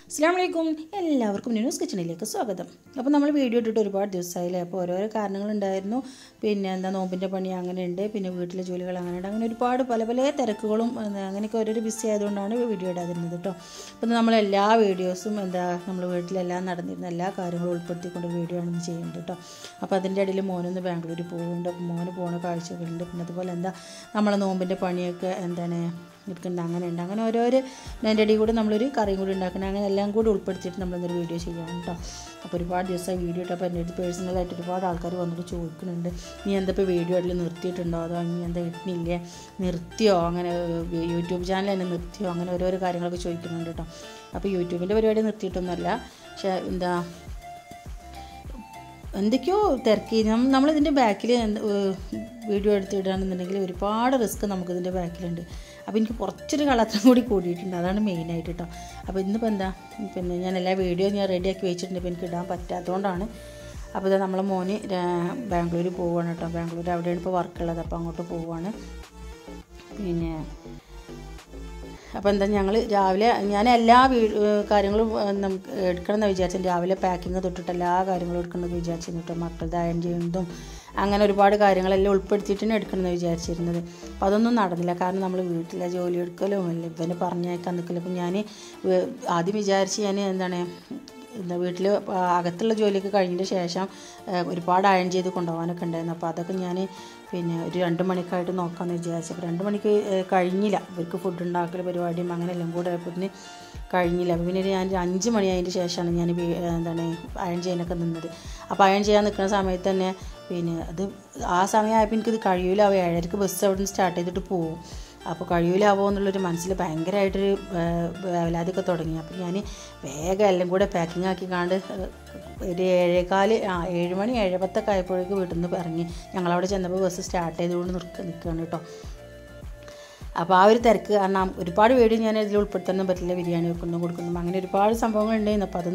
അസ്സലാമലൈക്കും എല്ലാവർക്കും ന്യൂസ് കിച്ചണിലേക്ക് സ്വാഗതം. അപ്പോൾ നമ്മൾ വീഡിയോ ഇട്ടിട്ട് ഒരുപാട് ദിവസമായില്ലേ. അപ്പോൾ ഓരോരോ കാരണങ്ങളുണ്ടായിരുന്നു. പിന്നെ നോമ്പിൻ്റെ പണി അങ്ങനെയുണ്ട്, പിന്നെ വീട്ടിലെ ജോലികൾ അങ്ങനെയുണ്ട്, അങ്ങനെ ഒരുപാട് പല പല തിരക്കുകളും അങ്ങനെയൊക്കെ ഓരോരോ ബിസി ആയതുകൊണ്ടാണ് വീഡിയോ ഇടാതിരുന്നത് കേട്ടോ. അപ്പോൾ നമ്മളെല്ലാ വീഡിയോസും നമ്മൾ വീട്ടിലെല്ലാം നടന്നിരുന്ന എല്ലാ കാര്യങ്ങളും ഉൾപ്പെടുത്തിക്കൊണ്ട് വീഡിയോ ആണ് ചെയ്യുന്നത് കേട്ടോ. അപ്പോൾ അതിൻ്റെ ഇടയിൽ മോനൊന്ന് ബാംഗ്ലൂർ പോകുന്നുണ്ട്. മോന് പോകുന്ന കാഴ്ചകളുണ്ട്. പിന്നെ അതുപോലെ നമ്മളെ നോമ്പിൻ്റെ പണിയൊക്കെ എടുക്കുന്നത് അങ്ങനെയുണ്ട്. അങ്ങനെ ഓരോരോ അതിൻ്റെ ഇടയിൽ കൂടെ നമ്മളൊരു കറിയും കൂടി ഉണ്ടാക്കണം. അങ്ങനെ എല്ലാം കൂടി ഉൾപ്പെടുത്തിയിട്ട് നമ്മളൊരു വീഡിയോ ചെയ്യാം കേട്ടോ. അപ്പോൾ ഒരുപാട് ദിവസമായി വീഡിയോ ഇട്ടപ്പോൾ എൻ്റെ അടുത്ത് പേഴ്സണലായിട്ട് ഒരുപാട് ആൾക്കാർ വന്നിട്ട് ചോദിക്കുന്നുണ്ട്, നീ എന്താ ഇപ്പോൾ വീഡിയോ ഇടയിൽ നിർത്തിയിട്ടുണ്ടോ, അതോ നീ എന്താ ഇടുന്നില്ലേ, നിർത്തിയോ, അങ്ങനെ യൂട്യൂബ് ചാനൽ തന്നെ നിർത്തിയോ, അങ്ങനെ ഓരോരോ കാര്യങ്ങളൊക്കെ ചോദിക്കുന്നുണ്ട് കേട്ടോ. അപ്പോൾ യൂട്യൂബിൻ്റെ പരിപാടി നിർത്തിയിട്ടൊന്നുമല്ല, പക്ഷേ എന്തൊക്കെയോ തിരക്കി നമ്മളിതിൻ്റെ ബാക്കിൽ വീഡിയോ എടുത്തിടുകയാണെന്നുണ്ടെങ്കിൽ ഒരുപാട് റിസ്ക് നമുക്കിതിൻ്റെ ബാക്കിലുണ്ട്. അപ്പോൾ എനിക്ക് കുറച്ചൊരു കളത്രം കൂടി കൂടിയിട്ടുണ്ട്, അതാണ് മെയിനായിട്ട് കേട്ടോ. അപ്പോൾ ഇന്നിപ്പോൾ പിന്നെ ഞാൻ എല്ലാ വീഡിയോ റെഡിയാക്കി വെച്ചിട്ടുണ്ട്. ഇപ്പോൾ എനിക്ക് ഇടാൻ പറ്റാത്തതുകൊണ്ടാണ്. അപ്പോൾ ഇത് നമ്മളെ മോന് ബാംഗ്ലൂർ പോവുകയാണ് കേട്ടോ. ബാംഗ്ലൂർ അവിടെയാണ് ഇപ്പോൾ വർക്കുള്ളത്. അപ്പോൾ അങ്ങോട്ട് പോവുകയാണ്. പിന്നെ അപ്പോൾ ഞങ്ങൾ രാവിലെ ഞാൻ എല്ലാ കാര്യങ്ങളും നമുക്ക് എടുക്കണമെന്ന് വിചാരിച്ചു. രാവിലെ പാക്കിങ് തൊട്ടിട്ട് എല്ലാ കാര്യങ്ങളും എടുക്കണമെന്ന് വിചാരിച്ചിരുന്നു കേട്ടോ. മക്കളുടെ അയൺ ചെയ്യുന്നതും അങ്ങനെ ഒരുപാട് കാര്യങ്ങളെല്ലാം ഉൾപ്പെടുത്തിയിട്ടാണ് എടുക്കണമെന്ന് വിചാരിച്ചിരുന്നത്. അപ്പോൾ അതൊന്നും നടന്നില്ല. കാരണം നമ്മൾ വീട്ടിലെ ജോലി എടുക്കലും അല്ല ഇവനെ പറഞ്ഞേക്കാൻ നിൽക്കലും. അപ്പോൾ ഞാൻ ആദ്യം വിചാരിച്ച് ഞാൻ വീട്ടിൽ അകത്തുള്ള ജോലിയൊക്കെ കഴിഞ്ഞതിന് ശേഷം ഒരുപാട് അയൺ ചെയ്ത് കൊണ്ടുപോകാനൊക്കെ ഉണ്ടായിരുന്നു. അപ്പോൾ അതൊക്കെ ഞാൻ പിന്നെ ഒരു 2 മണിക്കായിട്ട് നോക്കാമെന്ന് വിചാരിച്ചു. അപ്പോൾ 2 മണിക്ക് കഴിഞ്ഞില്ല. ഇവർക്ക് ഫുഡ് ഉണ്ടാക്കൽ പരിപാടിയും അങ്ങനെ എല്ലാം കൂടെ ആയപ്പോഴത്തേന് കഴിഞ്ഞില്ല. അപ്പോൾ പിന്നെ ഞാൻ 5 മണിയായതിൻ്റെ ശേഷമാണ് ഞാൻ അയൺ ചെയ്യാനൊക്കെ നിന്നത്. അപ്പോൾ അയൺ ചെയ്യാൻ നിൽക്കുന്ന സമയത്ത് തന്നെ പിന്നെ ആ സമയമായപ്പോൾ എനിക്കിത് കഴിയില്ല. 7:30 ബസ് അവിടെ നിന്ന് സ്റ്റാർട്ട് ചെയ്തിട്ട് പോകും. അപ്പോൾ കഴിയില്ലാവോ എന്നുള്ളൊരു മനസ്സിൽ ഭയങ്കരമായിട്ടൊരു വേവലാതിയൊക്കെ തുടങ്ങി. അപ്പോൾ ഞാൻ വേഗം എല്ലാം കൂടെ പാക്കിംഗ് ആക്കിക്കാണ്ട് ഒരു 7 മണി 7:10 ആയപ്പോഴേക്ക് വീട്ടിൽ നിന്ന് ഇറങ്ങി. ഞങ്ങളവിടെ ചെന്നപ്പോൾ ബസ് സ്റ്റാർട്ട് ചെയ്തുകൊണ്ട് നിൽക്കുകയാണ് കേട്ടോ. അപ്പോൾ ആ ഒരു തിരക്ക് കാരണം ഒരുപാട് വീഡിയോ ഞാൻ ഇതിൽ ഉൾപ്പെടുത്താനൊന്നും പറ്റില്ല. ബിരിയാണി വെക്കുന്നു കൊടുക്കുന്നു അങ്ങനെ ഒരുപാട് സംഭവങ്ങളുണ്ടായിരുന്നു. അപ്പോൾ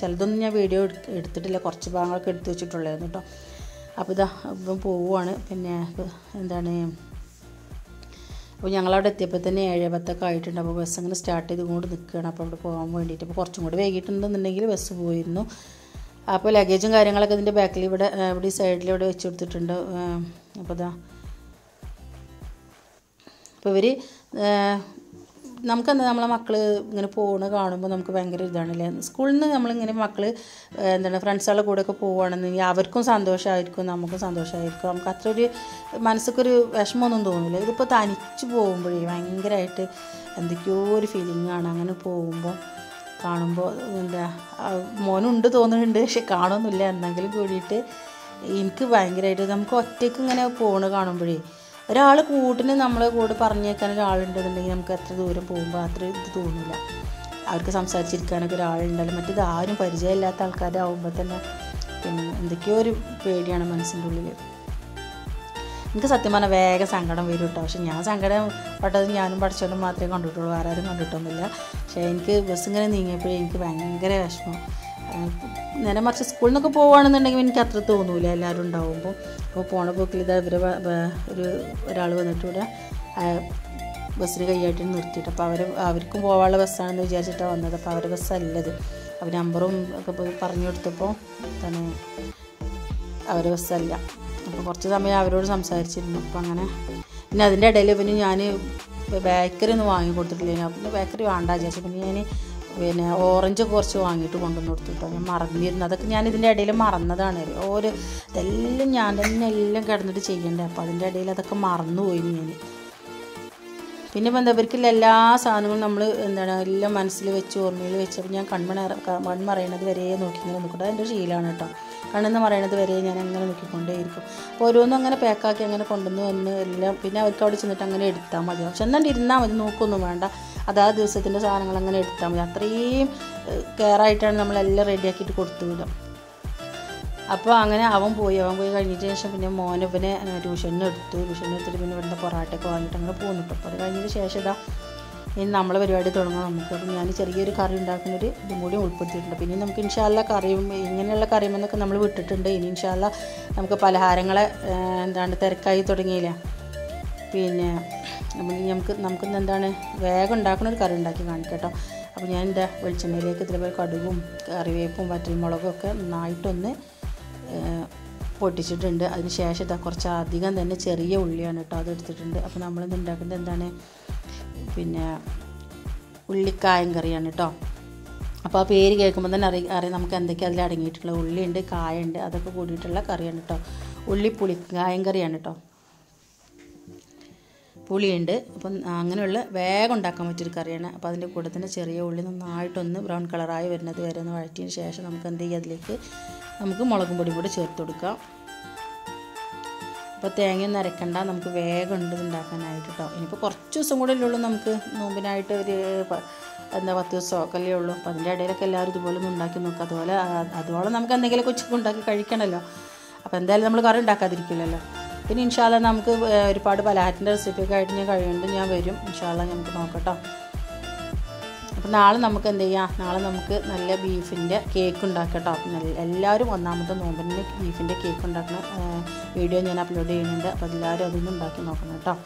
ചിലതൊന്നും ഞാൻ വീഡിയോ എടുത്തിട്ടില്ല. കുറച്ച് ഭാഗങ്ങളൊക്കെ എടുത്ത് വെച്ചിട്ടുള്ളായിരുന്നു കേട്ടോ. അപ്പോൾ ഇപ്പം പോവുകയാണ്. പിന്നെ അപ്പോൾ ഞങ്ങളവിടെ എത്തിയപ്പോൾ തന്നെ 7:10 ആയിട്ടുണ്ട്. അപ്പോൾ ബസ് അങ്ങനെ സ്റ്റാർട്ട് ചെയ്തുകൊണ്ട് നിൽക്കുകയാണ്. അപ്പോൾ അവിടെ പോകാൻ വേണ്ടിയിട്ട് അപ്പോൾ കുറച്ചും കൂടി വൈകിട്ടുണ്ടെന്നുണ്ടെങ്കിൽ ബസ് പോയിരുന്നു. അപ്പോൾ ലഗേജും കാര്യങ്ങളൊക്കെ ഇതിൻ്റെ ബാക്കിൽ ഇവിടെ ഈ സൈഡിൽ ഇവിടെ വെച്ച് കൊടുത്തിട്ടുണ്ട്. അപ്പോൾ ഇവർ നമ്മളെ മക്കൾ ഇങ്ങനെ പോകുന്ന കാണുമ്പോൾ നമുക്ക് ഭയങ്കര ഇതാണല്ലേ. സ്കൂളിൽ നിന്ന് നമ്മളിങ്ങനെ മക്കൾ ഫ്രണ്ട്സുകളുടെ കൂടെയൊക്കെ പോവുകയാണെന്നുണ്ടെങ്കിൽ അവർക്കും സന്തോഷമായിരിക്കും, നമുക്കും സന്തോഷമായിരിക്കും. നമുക്ക് അത്ര ഒരു മനസ്സൊക്കെ ഒരു വിഷമമൊന്നും തോന്നില്ല. ഇതിപ്പോൾ തനിച്ച് പോകുമ്പോഴേ ഭയങ്കരമായിട്ട് എന്തൊക്കെയോ ഒരു ഫീലിംഗാണ്. അങ്ങനെ പോകുമ്പോൾ കാണുമ്പോൾ മോനുണ്ട് തോന്നുന്നുണ്ട്, പക്ഷെ കാണുന്നില്ല. എന്തെങ്കിലും കൂടിയിട്ട് എനിക്ക് ഭയങ്കരമായിട്ട് നമുക്ക് ഒറ്റയ്ക്ക് ഇങ്ങനെ പോകണ കാണുമ്പോഴേ ഒരാൾ കൂട്ടിന് നമ്മളെ കൂടെ പറഞ്ഞേക്കാൻ ഒരാളുണ്ടെന്നുണ്ടെങ്കിൽ നമുക്ക് എത്ര ദൂരം പോകുമ്പോൾ അത്ര ഇത് തോന്നില്ല. അവർക്ക് സംസാരിച്ചിരിക്കാനൊക്കെ ഒരാളുണ്ടല്ലോ. മറ്റേത് ആരും പരിചയമില്ലാത്ത ആൾക്കാരാകുമ്പോൾ തന്നെ പിന്നെ എന്തൊക്കെയോ ഒരു പേടിയാണ് മനസ്സിൻ്റെ ഉള്ളിൽ. എനിക്ക് സത്യം പറഞ്ഞാൽ വേഗം സങ്കടം വരും കേട്ടോ. പക്ഷെ ഞാൻ സങ്കടം പെട്ടത് ഞാനും പഠിച്ചോണ്ടും മാത്രമേ കണ്ടിട്ടുള്ളൂ, വേറെ ആരും കണ്ടിട്ടൊന്നുമില്ല. പക്ഷേ എനിക്ക് ബസ് ഇങ്ങനെ നീങ്ങിയപ്പോഴേ എനിക്ക് ഭയങ്കര വിഷമം. നേരെ മറിച്ച് സ്കൂളിൽ നിന്നൊക്കെ പോവുകയാണെന്നുണ്ടെങ്കിൽ എനിക്ക് അത്ര തോന്നൂല എല്ലാവരും ഉണ്ടാവുമ്പോൾ. അപ്പോൾ പോണ പോക്കിൽ ഒരാൾ വന്നിട്ട് ഇവിടെ ബസ്സിന് കൈയായിട്ട് നിർത്തിയിട്ട് അപ്പോൾ അവർക്കും പോകാനുള്ള ബസ്സാണെന്ന് വിചാരിച്ചിട്ടാണ് വന്നത്. അപ്പോൾ അവരുടെ ബസ്സല്ലത്. അവർ നമ്പറും ഒക്കെ പറഞ്ഞു കൊടുത്തപ്പോൾ അവരുടെ ബസ്സല്ല. അപ്പോൾ കുറച്ച് സമയം അവരോട് സംസാരിച്ചിരുന്നു. അപ്പോൾ അങ്ങനെ പിന്നെ അതിൻ്റെ ഇടയിൽ പിന്നെ ഞാൻ ബേക്കറി ഒന്നും വാങ്ങി കൊടുത്തിട്ടില്ല. പിന്നെ ബേക്കറി വേണ്ട വിചാരിച്ചു. പിന്നെ ഓറഞ്ച് കുറച്ച് വാങ്ങിയിട്ട് കൊണ്ടുവന്ന് കൊടുത്തിട്ടോ. ഞാൻ മറന്നിരുന്നു. അതൊക്കെ ഞാൻ ഇതിൻ്റെ ഇടയിൽ മറന്നതാണ്. ഇതെല്ലാം ഞാൻ തന്നെ എല്ലാം കിടന്നിട്ട് ചെയ്യണ്ടേ. അപ്പോൾ അതിൻ്റെ ഇടയിൽ അതൊക്കെ മറന്നുപോയി ഞാൻ. പിന്നെ ഇവർക്കുള്ള എല്ലാ സാധനങ്ങളും നമ്മൾ എല്ലാം മനസ്സിൽ വെച്ച് ഓർമ്മയിൽ വെച്ചപ്പോൾ ഞാൻ കൺമറയണത് വരെ നോക്കിങ്ങനെ നോക്കിയിട്ട് അതിൻ്റെ ശീലമാണ് കേട്ടോ. കണ്ണെന്ന് പറയണത് വരെ ഞാൻ അങ്ങനെ നോക്കിക്കൊണ്ടേയിരിക്കും. അപ്പോൾ ഓരോന്നും അങ്ങനെ പാക്കാക്കി അങ്ങനെ കൊണ്ടുവന്ന് എല്ലാം പിന്നെ അവർക്ക് അവിടെ ചെന്നിട്ട് അങ്ങനെ എടുത്താൽ മതി. പക്ഷെ എന്നാണ്ട് ഇരുന്നാൽ മതി, നോക്കൊന്നും വേണ്ട. അതാ ദിവസത്തിൻ്റെ സാധനങ്ങൾ അങ്ങനെ എടുത്താൽ മതി. അത്രയും കെയറായിട്ടാണ് നമ്മളെല്ലാം റെഡിയാക്കിയിട്ട് കൊടുത്തു വിടുക. അപ്പോൾ അങ്ങനെ അവൻ പോയി കഴിഞ്ഞതിന് ശേഷം പിന്നെ മോനവനെ ട്യൂഷനെടുത്തിട്ട് പിന്നെ ഇവിടുന്ന് പൊറാട്ടയൊക്കെ വാങ്ങിയിട്ട് അങ്ങനെ പോകുന്നുണ്ട്. അപ്പോൾ അത് കഴിഞ്ഞതിന് ശേഷം ഇനി നമ്മളെ പരിപാടി തുടങ്ങാം നമുക്ക്. അപ്പോൾ ഞാൻ ചെറിയൊരു കറി ഉണ്ടാക്കുന്നൊരു ഇതും കൂടി ഉൾപ്പെടുത്തിയിട്ടുണ്ട്. പിന്നെ നമുക്ക് ഇൻഷാല്ല കറിയും ഇങ്ങനെയുള്ള കറിയുമെന്നൊക്കെ നമ്മൾ വിട്ടിട്ടുണ്ട്. ഇനി ഇൻഷാല്ല നമുക്ക് പലഹാരങ്ങളെ തിരക്കായി തുടങ്ങിയില്ല. പിന്നെ നമുക്ക് വേഗം ഉണ്ടാക്കുന്ന ഒരു കറി ഉണ്ടാക്കി കാണിക്കാം കേട്ടോ. അപ്പോൾ ഞാൻ എന്താ വെളിച്ചെണ്ണയിലേക്ക് ഇതേപോലെ കടുകും കറിവേപ്പും വറ്റൽമുളകും ഒക്കെ നന്നായിട്ടൊന്ന് പൊട്ടിച്ചിട്ടുണ്ട്. അതിന് ശേഷം ഇതാ കുറച്ച് അധികം തന്നെ ചെറിയ ഉള്ളിയാണ് കേട്ടോ അതെടുത്തിട്ടുണ്ട്. അപ്പോൾ നമ്മളിന്ന് ഉണ്ടാക്കുന്നത് എന്താണ്, പിന്നെ ഉള്ളിക്കായം കറിയാണ് കേട്ടോ. അപ്പോൾ ആ പേര് കേൾക്കുമ്പോൾ തന്നെ അറിയാം നമുക്ക് എന്തൊക്കെയാണ് അതിൽ അടങ്ങിയിട്ടുള്ള ഉള്ളിയുണ്ട്, കായുണ്ട്, അതൊക്കെ കൂടിയിട്ടുള്ള കറിയാണ് കേട്ടോ. പുളിക്കായം കറിയാണ് കേട്ടോ. പുളിയുണ്ട്. അപ്പം അങ്ങനെയുള്ള വേഗം ഉണ്ടാക്കാൻ പറ്റിയൊരു കറിയാണ്. അപ്പോൾ അതിൻ്റെ കൂടെ തന്നെ ചെറിയ ഉള്ളി നന്നായിട്ടൊന്ന് ബ്രൗൺ കളറായി വരുന്നത് വരെ ഒന്ന് വഴറ്റിയതിന് ശേഷം നമുക്ക് എന്ത് ചെയ്യുക, അതിലേക്ക് നമുക്ക് മുളകും പൊടിയും കൂടെ ചേർത്ത് കൊടുക്കാം. അപ്പോൾ തേങ്ങയൊന്നും അരക്കണ്ട, നമുക്ക് വേഗം ഉണ്ട് ഉണ്ടാക്കാനായിട്ട് കേട്ടോ. ഇനിയിപ്പോൾ കുറച്ച് ദിവസം കൂടെ ഉള്ളൂ നമുക്ക് നോമ്പിനായിട്ട് ഒരു 10 ദിവസമൊക്കെ അല്ലേ ഉള്ളൂ. അപ്പോൾ അതിൻ്റെ ഇടയിലൊക്കെ എല്ലാവരും ഇതുപോലെ ഒന്ന് ഉണ്ടാക്കി നോക്കുക. അതുപോലെ നമുക്ക് എന്തെങ്കിലുമൊക്കെ ഉച്ചയ്ക്ക് ഉണ്ടാക്കി കഴിക്കണമല്ലോ. അപ്പോൾ എന്തായാലും നമ്മൾ കറി ഉണ്ടാക്കാതിരിക്കില്ലല്ലോ. പിന്നെ ഇൻഷാ അല്ലാ നമുക്ക് ഒരുപാട് പലഹാരത്തിൻ്റെ റെസിപ്പിയൊക്കെ ആയിട്ട് ഞാൻ വരും. ഇൻഷാ അല്ലാ നമുക്ക് നോക്കട്ടോ. അപ്പോൾ നാളെ നമുക്ക് എന്ത് ചെയ്യാം, നാളെ നമുക്ക് നല്ല ബീഫിൻ്റെ കേക്ക് ഉണ്ടാക്കട്ടോ. എല്ലാവരും ഒന്നാമത്തെ നോമ്പിന് ബീഫിൻ്റെ കേക്ക് ഉണ്ടാക്കുന്ന വീഡിയോ ഞാൻ അപ്ലോഡ് ചെയ്യുന്നുണ്ട്. അപ്പോൾ എല്ലാവരും അതൊന്നും ഉണ്ടാക്കി നോക്കണം കേട്ടോ.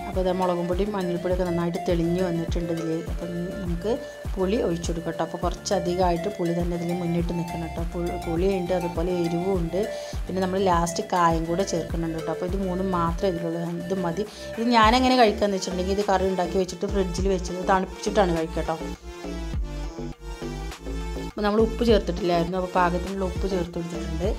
അപ്പോൾ ഇത് മുളകും പൊടിയും മഞ്ഞൾപ്പൊടിയൊക്കെ നന്നായിട്ട് തെളിഞ്ഞ് വന്നിട്ടുണ്ട് ഇതിലേക്ക്. അപ്പം നമുക്ക് പുളി ഒഴിച്ചു കൊടുക്കാം കേട്ടോ. അപ്പോൾ കുറച്ചധികമായിട്ട് പുളി തന്നെ ഇതിൽ മുന്നിട്ട് നിൽക്കണം കേട്ടോ. പുളിയുണ്ട്, അതുപോലെ എരിവും ഉണ്ട്, പിന്നെ നമ്മൾ ലാസ്റ്റ് കായം കൂടെ ചേർക്കുന്നുണ്ട് കേട്ടോ. അപ്പോൾ ഇത് മൂന്നും മാത്രമേ ഇതിലുള്ളൂ. ഇത് മതി. ഇത് ഞാനെങ്ങനെ കഴിക്കാമെന്ന് വെച്ചിട്ടുണ്ടെങ്കിൽ ഇത് കറി ഉണ്ടാക്കി വെച്ചിട്ട് ഫ്രിഡ്ജിൽ വെച്ചിട്ട് തണുപ്പിച്ചിട്ടാണ് കഴിക്കുക കേട്ടോ. അപ്പോൾ നമ്മൾ ഉപ്പ് ചേർത്തിട്ടില്ലായിരുന്നു. അപ്പോൾ പാകത്തിനുള്ള ഉപ്പ് ചേർത്ത് കൊടുത്തിട്ടുണ്ട്.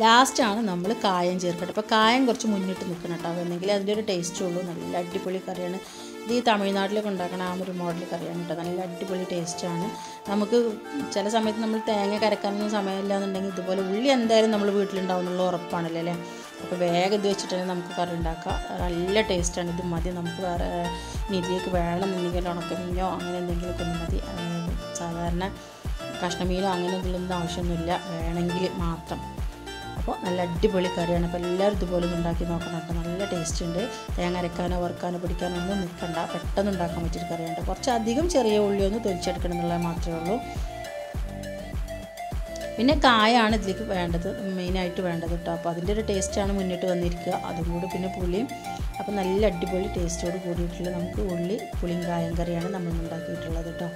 ലാസ്റ്റാണ് നമ്മൾ കായം ചേർക്കട്ടെ. അപ്പോൾ കായം കുറച്ച് മുന്നിട്ട് നിൽക്കണം കേട്ടോ, എന്നെങ്കിൽ അതിൻ്റെ ഒരു ടേസ്റ്റ് ഉള്ളൂ. നല്ല അടിപൊളി കറിയാണ് ഇത്. ഈ തമിഴ്നാട്ടിലൊക്കെ ഉണ്ടാക്കണ ആ ഒരു മോഡൽ കറിയാണ് കേട്ടോ. നല്ല അടിപൊളി ടേസ്റ്റാണ്. നമുക്ക് ചില സമയത്ത് നമ്മൾ തേങ്ങ കരക്കാനൊന്നും സമയമില്ല എന്നുണ്ടെങ്കിൽ ഇതുപോലെ ഉള്ളി എന്തായാലും നമ്മൾ വീട്ടിലുണ്ടാവുന്നുള്ള ഉറപ്പാണല്ലോ അല്ലേ. അപ്പോൾ വേഗം ഇത് വെച്ചിട്ട് നമുക്ക് കറി ഉണ്ടാക്കാം. നല്ല ടേസ്റ്റാണ്. ഇത് മതി. നമുക്ക് വേറെ ഇതിലേക്ക് വേണമെന്നുണ്ടെങ്കിൽ ഉണക്കമീനോ അങ്ങനെ എന്തെങ്കിലുമൊക്കെ ഒന്ന് മതി. സാധാരണ കഷ്ണമീനോ അങ്ങനെ ഇതിലൊന്നും ആവശ്യമൊന്നുമില്ല, വേണമെങ്കിൽ മാത്രം. അപ്പോൾ നല്ല അടിപൊളി കറിയാണ്. അപ്പോൾ എല്ലാവരും ഇതുപോലെ ഒന്ന് ഉണ്ടാക്കി നോക്കണം കേട്ടോ. നല്ല ടേസ്റ്റ് ഉണ്ട്. തേങ്ങ അരക്കാനോ വറുക്കാനോ പിടിക്കാനോ ഒന്നും നിൽക്കണ്ട, പെട്ടെന്ന് ഉണ്ടാക്കാൻ പറ്റിയൊരു കറിയുണ്ട്. കുറച്ചധികം ചെറിയ ഉള്ളി ഒന്ന് തൊലിച്ചെടുക്കണം എന്നുള്ളത് മാത്രമേ ഉള്ളൂ. പിന്നെ കായാണ് ഇതിലേക്ക് വേണ്ടത്, മെയിനായിട്ട് വേണ്ടത് കേട്ടോ. അപ്പോൾ അതിൻ്റെ ഒരു ടേസ്റ്റാണ് മുന്നിട്ട് വന്നിരിക്കുക. അതും കൂടി പിന്നെ പുളിയും. അപ്പോൾ നല്ല അടിപൊളി ടേസ്റ്റോട് കൂടിയിട്ടുള്ള നമുക്ക് പുളിയും കായം കറിയാണ് നമ്മൾ ഉണ്ടാക്കിയിട്ടുള്ളത് കേട്ടോ.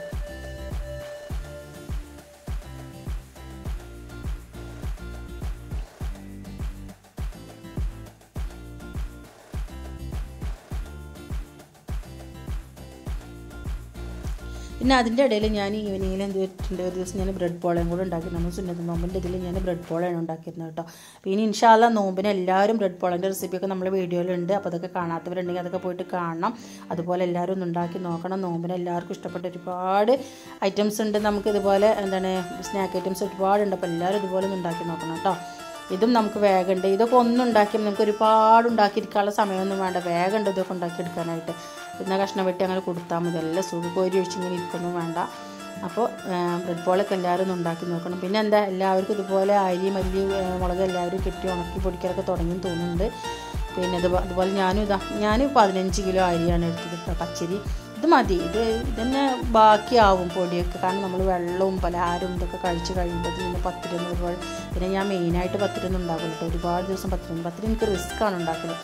പിന്നെ അതിൻ്റെ ഇടയിൽ ഞാൻ ഈവനിങ്ങിൽ എന്ത് വെച്ചിട്ടുണ്ട്, ഒരു ദിവസം ഞാൻ ബ്രെഡ് പോളയും കൂടെ ഉണ്ടാക്കി. നമ്മൾ സുന്നത്ത് നോമ്പിൻ്റെ ഇതിൽ ഞാൻ ബ്രെഡ് പോളയാണ് ഉണ്ടാക്കിയിരുന്നത് കേട്ടോ. പിന്നെ ഇൻഷാ അല്ലാ നോമ്പിന് എല്ലാവരും ബ്രെഡ് പോളൻ്റെ റെസിപ്പിയൊക്കെ നമ്മൾ വീഡിയോയിലുണ്ട്. അപ്പോൾ അതൊക്കെ കാണാത്തവരുണ്ടെങ്കിൽ അതൊക്കെ പോയിട്ട് കാണണം. അതുപോലെ എല്ലാവരും ഒന്ന് ഉണ്ടാക്കി നോക്കണം. നോമ്പിന് എല്ലാവർക്കും ഇഷ്ടപ്പെട്ട ഒരുപാട് ഐറ്റംസ് ഉണ്ട്. നമുക്ക് ഇതുപോലെ സ്നാക്ക് ഐറ്റംസ് ഒരുപാടുണ്ട്. അപ്പോൾ എല്ലാവരും ഇതുപോലെ ഒന്ന് ഉണ്ടാക്കി നോക്കണം കേട്ടോ. ഇതും നമുക്ക് വേഗമുണ്ട്. ഇതൊക്കെ ഒന്നും ഉണ്ടാക്കിയാൽ നമുക്ക് ഒരുപാട് ഉണ്ടാക്കിയിരിക്കാനുള്ള സമയമൊന്നും വേണ്ട. വേഗമുണ്ട് ഇതൊക്കെ ഉണ്ടാക്കിയെടുക്കാനായിട്ട്. പിന്നെ കഷ്ണം വെട്ടി അങ്ങനെ കൊടുത്താൽ മതി. എല്ലാം സുഖം കോരി ഒഴിച്ചിങ്ങനെ ഇരിക്കൊന്നും വേണ്ട. അപ്പോൾ ബ്രെഡ് പോളൊക്കെ എല്ലാവരും ഒന്ന് ഉണ്ടാക്കി നോക്കണം. പിന്നെ എന്താ, എല്ലാവർക്കും ഇതുപോലെ അരി മല്ലി മുളക് എല്ലാവരും കെട്ടി ഉണക്കി പൊടിക്കലൊക്കെ തുടങ്ങി തോന്നുന്നുണ്ട്. പിന്നെ അതുപോലെ ഞാൻ 15 കിലോ അരിയാണ് എടുത്തത് കേട്ടോ, പച്ചരി. ഇത് മതി. ഇതന്നെ ബാക്കിയാവും പൊടിയൊക്കെ. കാരണം നമ്മൾ വെള്ളവും പലഹാരവും ഇതൊക്കെ കഴിച്ച് കഴിയുമ്പോൾ പിന്നെ പത്തിരൊന്നും ഒരുപാട്. പിന്നെ ഞാൻ മെയിനായിട്ട് പത്തിരൊന്നും ഉണ്ടാക്കില്ല കേട്ടോ. ഒരുപാട് ദിവസം പത്തിരി എനിക്ക് റിസ്ക്കാണ് ഉണ്ടാക്കുന്നത്.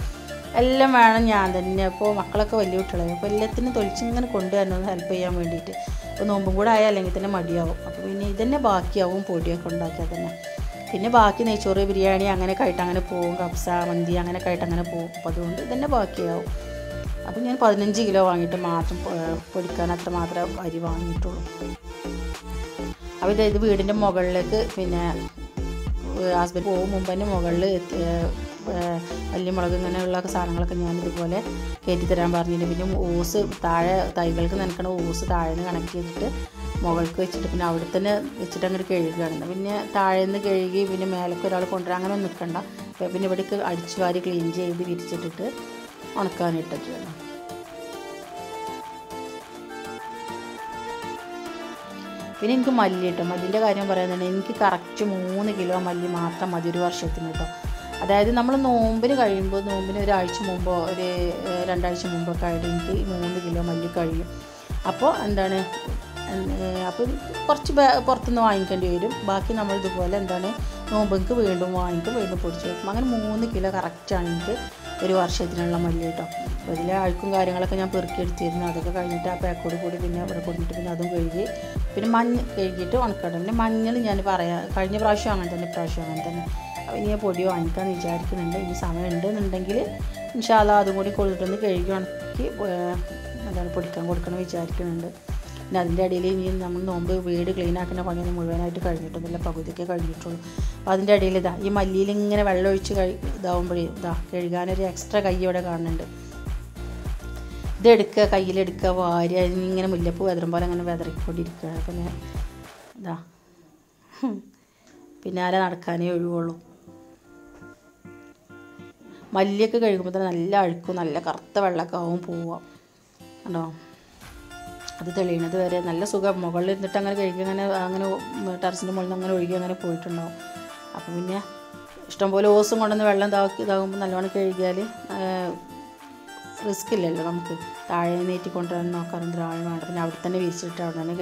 എല്ലാം വേണം ഞാൻ തന്നെ. അപ്പോൾ മക്കളൊക്കെ വലിയ കുട്ടികളായി. അപ്പോൾ എല്ലാത്തിനും തൊളിച്ചിങ്ങനെ കൊണ്ടുവരണം ഹെൽപ്പ് ചെയ്യാൻ വേണ്ടിയിട്ട്. അപ്പോൾ നോമ്പും കൂടെ ആയാൽ അല്ലെങ്കിൽ തന്നെ മടിയാവും. അപ്പോൾ പിന്നെ ഇതന്നെ ബാക്കിയാവും പൊടിയൊക്കെ ഉണ്ടാക്കിയാൽ തന്നെ. പിന്നെ ബാക്കി നെയ്ച്ചോറ് ബിരിയാണി അങ്ങനെയൊക്കെ ആയിട്ട് അങ്ങനെ പോകും, കബ്സ മന്തി അങ്ങനെയൊക്കെ ആയിട്ട് അങ്ങനെ പോകും. അപ്പോൾ അതുകൊണ്ട് ഇതന്നെ ബാക്കിയാവും. അപ്പോൾ ഞാൻ 15 കിലോ വാങ്ങിയിട്ട് മാത്രം പൊടിക്കാൻ അത്ര മാത്രമേ അരി വാങ്ങിയിട്ടുള്ളൂ. അപ്പോൾ ഇത് വീടിൻ്റെ മുകളിലേക്ക് പിന്നെ ഹസ്ബൻഡ് പോകും മുമ്പ് തന്നെ മുകളിൽ മല്ലിമുളക് ഇങ്ങനെയുള്ള സാധനങ്ങളൊക്കെ ഞാനിതുപോലെ കയറ്റി തരാൻ പറഞ്ഞിട്ടുണ്ട്. പിന്നെ ഓസ് താഴെ തൈകൾക്ക് നനക്കണ ഓസ് താഴെ നിന്ന് കണക്ട് ചെയ്തിട്ട് മുകൾക്ക് വെച്ചിട്ട് പിന്നെ അവിടെ തന്നെ വെച്ചിട്ട് അങ്ങോട്ട് കഴുകുകയാണ്. പിന്നെ താഴെ നിന്ന് കഴുകി പിന്നെ മേലേക്ക് ഒരാൾ കൊണ്ടുവരാൻ അങ്ങനെ ഒന്നും നിൽക്കണ്ട. പിന്നെ ഇവിടേക്ക് അടിച്ചു വാരി ക്ലീൻ ചെയ്ത് വിരിച്ചിട്ടിട്ട് ഉണക്കാനിട്ടിട്ടുണ്ട്. പിന്നെ എനിക്ക് മല്ലി കേട്ടോ, മല്ലിൻ്റെ കാര്യം പറയാന്നുണ്ടെങ്കിൽ എനിക്ക് കറക്റ്റ് 3 കിലോ മല്ലി മാത്രം മതി ഒരു വർഷത്തിന് കേട്ടോ. അതായത് നമ്മൾ നോമ്പിന് കഴിയുമ്പോൾ നോമ്പിന് ഒരാഴ്ച മുമ്പോ ഒരു 2 ആഴ്ച മുമ്പൊക്കെ ആയിട്ട് എനിക്ക് 3 കിലോ മല്ലി കഴിയും. അപ്പോൾ അപ്പോൾ കുറച്ച് പുറത്തുനിന്ന് വാങ്ങിക്കേണ്ടി വരും. ബാക്കി നമ്മൾ ഇതുപോലെ എന്താണ് നോമ്പെനിക്ക് വീണ്ടും വാങ്ങിക്കും, വീണ്ടും പൊടിച്ച് വെക്കും. അങ്ങനെ 3 കിലോ കറക്റ്റാണ് എനിക്ക് ഒരു വർഷത്തിനുള്ള മല്ലി കേട്ടോ. അപ്പോൾ ഇതിലെ അഴുക്കും കാര്യങ്ങളൊക്കെ ഞാൻ പെറുക്കിയെടുത്തിരുന്നു. അതൊക്കെ കഴിഞ്ഞിട്ട് ആ പാക്കോട് കൂടി പിന്നെ ഇവിടെ കൊണ്ടിട്ട് പിന്നെ അതും കഴുകി പിന്നെ മഞ്ഞൾ കഴുകിയിട്ട് ഉണക്കട്ടെ. പിന്നെ മഞ്ഞൾ ഞാൻ കഴിഞ്ഞ പ്രാവശ്യം അങ്ങനെ തന്നെ ഇപ്രാവശ്യം അങ്ങനെ തന്നെ. അപ്പോൾ ഇനി പൊടി വാങ്ങിക്കാമെന്ന് വിചാരിക്കുന്നുണ്ട്. ഇനി സമയം ഉണ്ടെന്നുണ്ടെങ്കിൽ ഇൻഷാ അല്ലാഹ് അതും കൂടി കൊണ്ടിട്ടൊന്ന് കഴുകി ഉണക്കി എന്താണ് പൊടിക്കാൻ കൊടുക്കണം വിചാരിക്കുന്നുണ്ട്. പിന്നെ അതിൻ്റെ ഇടയിൽ ഇനി നമ്മൾ നോമ്പ് വീട് ക്ലീൻ ആക്കുന്ന പണിയൊന്നും മുഴുവനായിട്ട് കഴിഞ്ഞിട്ടൊന്നുമില്ല, പകുതിയൊക്കെ കഴിഞ്ഞിട്ടുള്ളൂ. അപ്പോൾ അതിൻ്റെ ഇടയിൽ ഈ മല്ലിയിൽ ഇങ്ങനെ വെള്ളം ഒഴിച്ച് ഇതാവുമ്പോഴേ കഴുകാനൊരു എക്സ്ട്രാ കൈ ഇവിടെ കാണുന്നുണ്ട്. ഇതെടുക്കുക, കയ്യിലെടുക്കുക, വാരി അതിനിങ്ങനെ മുല്ലപ്പൂ വെതറും പോലെ അങ്ങനെ വെതറിക്കൊണ്ടിരിക്കുക. പിന്നെ പിന്നാലെ നടക്കാനേ ഒഴിവുള്ളൂ. മല്ലിയൊക്കെ കഴുകുമ്പോൾ തന്നെ നല്ല അഴുക്കും നല്ല കറുത്ത വെള്ളമൊക്കെ ആവും പോവുക കണ്ടോ. അത് തെളിയണത് വരെ നല്ല സുഖം. മുകളിൽ ഇരുന്നിട്ട് അങ്ങനെ കഴുകി അങ്ങനെ ടെറസിൻ്റെ മുകളിൽ നിന്ന് അങ്ങനെ ഒഴുകി അങ്ങനെ പോയിട്ടുണ്ടാവും. അപ്പം പിന്നെ ഇഷ്ടംപോലെ ഓസും കൊണ്ടുവന്ന് വെള്ളം ഇതാകുമ്പോൾ നല്ലോണം കഴുകിയാൽ റിസ്ക് ഇല്ലല്ലോ നമുക്ക്. താഴെ നീറ്റി കൊണ്ടുവരാൻ നോക്കാറുണ്ട് ആൾ വേണ്ട. പിന്നെ അവിടെ തന്നെ വിരിച്ചിട്ട് അവിടെ തന്നെ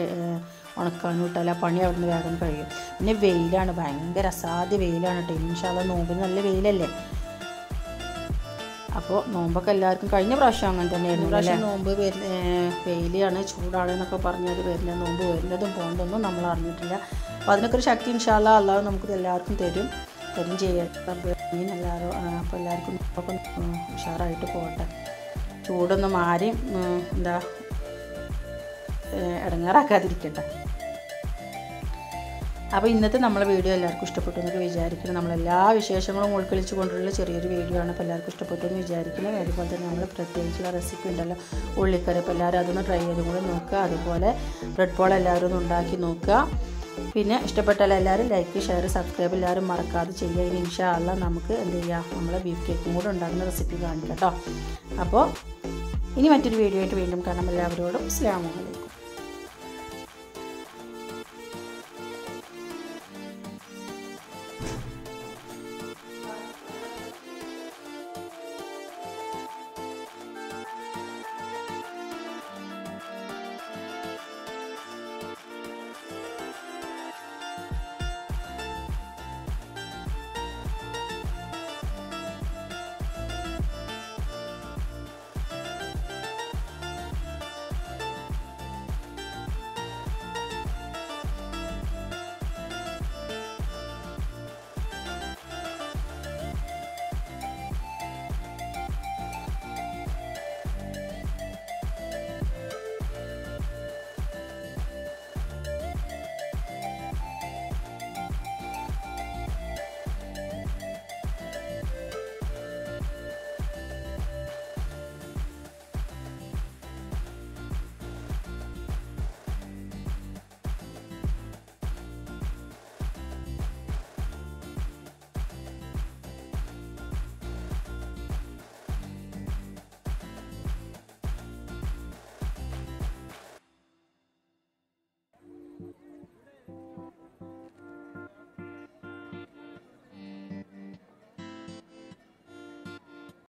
ഉണക്കാനും ഇട്ടാൽ ആ പണി അവിടെ നിന്ന് വേഗം കഴിയും. പിന്നെ വെയിലാണ്, ഭയങ്കര അസാധ്യ വെയിലാണ് കേട്ടോ. ഇൻഷാ അല്ലാഹ് നോമ്പിന് നല്ല വെയിലല്ലേ. അപ്പോൾ നോമ്പൊക്കെ എല്ലാവർക്കും കഴിഞ്ഞ പ്രാവശ്യം അങ്ങനെ തന്നെയായിരുന്നു. പ്രാവശ്യം നോമ്പ് വെയിലാണ് ചൂടാണ് എന്നൊക്കെ പറഞ്ഞത് വരുന്ന നോമ്പ് വരുന്നതും പോകേണ്ടതൊന്നും നമ്മൾ അറിഞ്ഞിട്ടില്ല. അപ്പോൾ അതിനൊക്കെ ഒരു ശക്തി ഇൻഷാ അല്ലാഹ് അല്ലാഹ് നമുക്ക് എല്ലാവർക്കും തരും ചെയ്യട്ടെ. എല്ലാവരും അപ്പോൾ എല്ലാവർക്കും നോമ്പൊക്കെ ഉഷാറായിട്ട് പോകട്ടെ. ചൂടൊന്ന് മാറി ഇടങ്ങാറാക്കാതിരിക്കട്ടെ. അപ്പോൾ ഇന്നത്തെ നമ്മളെ വീഡിയോ എല്ലാവർക്കും ഇഷ്ടപ്പെട്ടു എന്നൊക്കെ വിചാരിക്കണം. നമ്മളെല്ലാ വിശേഷങ്ങളും ഉൾക്കൊള്ളിച്ചു കൊണ്ടുള്ള ചെറിയൊരു വീഡിയോ ആണ്. അപ്പോൾ എല്ലാവർക്കും ഇഷ്ടപ്പെട്ടു എന്ന് വിചാരിക്കണം. അതുപോലെ തന്നെ നമ്മൾ പ്രത്യേകിച്ചുള്ള റെസിപ്പി ഉണ്ടല്ലോ ഉള്ളിക്കറി. അപ്പോൾ എല്ലാവരും അതൊന്ന് ട്രൈ ചെയ്തും കൂടെ നോക്കുക. അതുപോലെ ബ്രെഡ് പോൾ എല്ലാവരും ഒന്ന് ഉണ്ടാക്കി നോക്കുക. പിന്നെ ഇഷ്ടപ്പെട്ടാൽ എല്ലാവരും ലൈക്ക്, ഷെയർ, സബ്സ്ക്രൈബ് എല്ലാവരും മറക്കാതെ ചെയ്യുക. ഇനി ഇൻഷാ അല്ലാഹ് നമുക്ക് എന്ത് ചെയ്യാം, നമ്മളെ ബീഫ് കേക്കും കൂടെ ഉണ്ടാക്കുന്ന റെസിപ്പി കാണിക്കാം കേട്ടോ. അപ്പോൾ ഇനി മറ്റൊരു വീഡിയോ ആയിട്ട് വീണ്ടും കാണാം. എല്ലാവരോടും അസ്സലാമു അലൈക്കും.